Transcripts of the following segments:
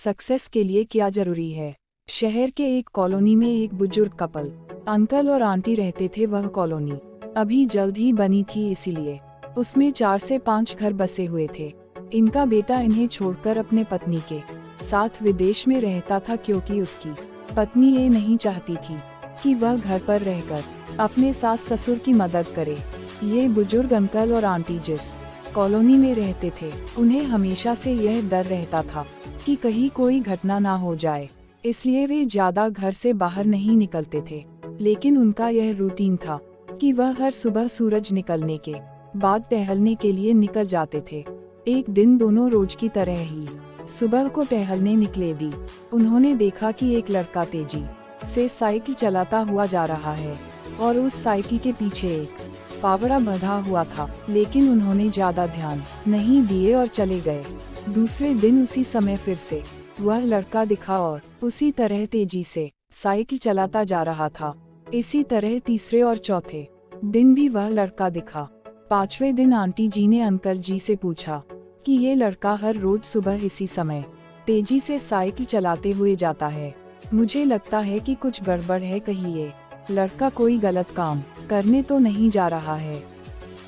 Success के लिए क्या जरूरी है। शहर के एक कॉलोनी में एक बुजुर्ग कपल अंकल और आंटी रहते थे। वह कॉलोनी अभी जल्द ही बनी थी, इसीलिए उसमें 4 से 5 घर बसे हुए थे। इनका बेटा इन्हें छोड़कर अपने पत्नी के साथ विदेश में रहता था, क्योंकि उसकी पत्नी ये नहीं चाहती थी कि वह घर पर रहकर अपने सास ससुर की मदद करे। ये बुजुर्ग अंकल और आंटी जिस कॉलोनी में रहते थे, उन्हें हमेशा से यह डर रहता था कि कहीं कोई घटना ना हो जाए, इसलिए वे ज्यादा घर से बाहर नहीं निकलते थे। लेकिन उनका यह रूटीन था कि वह हर सुबह सूरज निकलने के बाद टहलने के लिए निकल जाते थे। एक दिन दोनों रोज की तरह ही सुबह को टहलने निकले दी। उन्होंने देखा कि एक लड़का तेजी से साइकिल चलाता हुआ जा रहा है और उस साइकिल के पीछे एक फावड़ा बंधा हुआ था, लेकिन उन्होंने ज्यादा ध्यान नहीं दिए और चले गए। दूसरे दिन उसी समय फिर से वह लड़का दिखा और उसी तरह तेजी से साइकिल चलाता जा रहा था। इसी तरह तीसरे और चौथे दिन भी वह लड़का दिखा। 5वें दिन आंटी जी ने अंकल जी से पूछा कि ये लड़का हर रोज सुबह इसी समय तेजी से साइकिल चलाते हुए जाता है। मुझे लगता है कि कुछ गड़बड़ है, कहीं ये लड़का कोई गलत काम करने तो नहीं जा रहा है।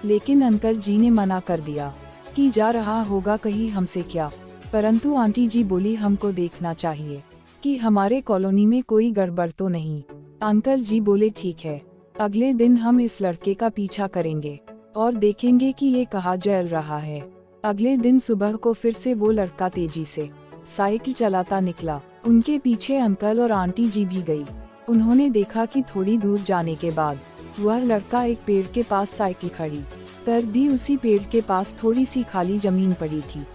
लेकिन अंकल जी ने मना कर दिया कि जा रहा होगा कहीं हमसे क्या। परंतु आंटी जी बोली, हमको देखना चाहिए कि हमारे कॉलोनी में कोई गड़बड़ तो नहीं। अंकल जी बोले, ठीक है, अगले दिन हम इस लड़के का पीछा करेंगे और देखेंगे कि ये कहाँ जल रहा है। अगले दिन सुबह को फिर से वो लड़का तेजी से साइकिल चलाता निकला। उनके पीछे अंकल और आंटी जी भी गई। उन्होंने देखा कि थोड़ी दूर जाने के बाद वह लड़का एक पेड़ के पास साइकिल खड़ी कर दी। उसी पेड़ के पास थोड़ी सी खाली जमीन पड़ी थी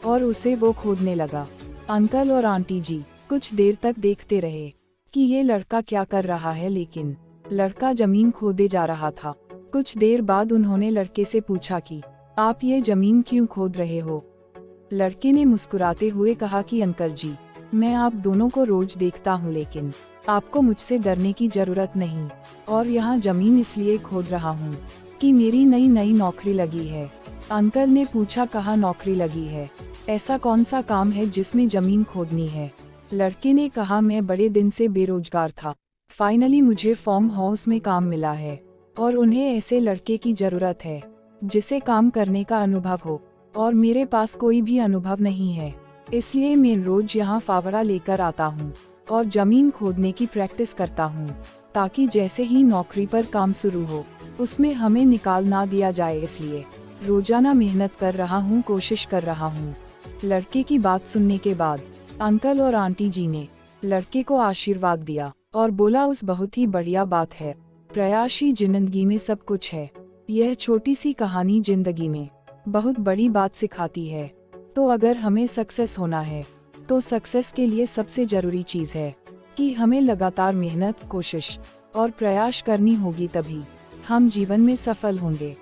और उसे वो खोदने लगा। अंकल और आंटी जी कुछ देर तक देखते रहे कि ये लड़का क्या कर रहा है, लेकिन लड़का जमीन खोदे जा रहा था। कुछ देर बाद उन्होंने लड़के से पूछा कि आप ये जमीन क्यों खोद रहे हो। लड़के ने मुस्कुराते हुए कहा कि अंकल जी, मैं आप दोनों को रोज देखता हूँ, लेकिन आपको मुझसे डरने की जरूरत नहीं, और यहाँ जमीन इसलिए खोद रहा हूँ कि मेरी नई नौकरी लगी है। अंकल ने पूछा, कहाँ नौकरी लगी है, ऐसा कौन सा काम है जिसमें जमीन खोदनी है। लड़के ने कहा, मैं बड़े दिन से बेरोजगार था, फाइनली मुझे फार्म हाउस में काम मिला है और उन्हें ऐसे लड़के की जरूरत है जिसे काम करने का अनुभव हो, और मेरे पास कोई भी अनुभव नहीं है, इसलिए मैं रोज यहाँ फावड़ा लेकर आता हूँ और जमीन खोदने की प्रैक्टिस करता हूँ, ताकि जैसे ही नौकरी पर काम शुरू हो उसमें हमें निकाल ना दिया जाए। इसलिए रोजाना मेहनत कर रहा हूँ, कोशिश कर रहा हूँ। लड़के की बात सुनने के बाद अंकल और आंटी जी ने लड़के को आशीर्वाद दिया और बोला, उस बहुत ही बढ़िया बात है, प्रयास ही जिंदगी में सब कुछ है। यह छोटी सी कहानी जिंदगी में बहुत बड़ी बात सिखाती है। तो अगर हमें सक्सेस होना है तो सक्सेस के लिए सबसे जरूरी चीज है कि हमें लगातार मेहनत, कोशिश और प्रयास करनी होगी, तभी हम जीवन में सफल होंगे।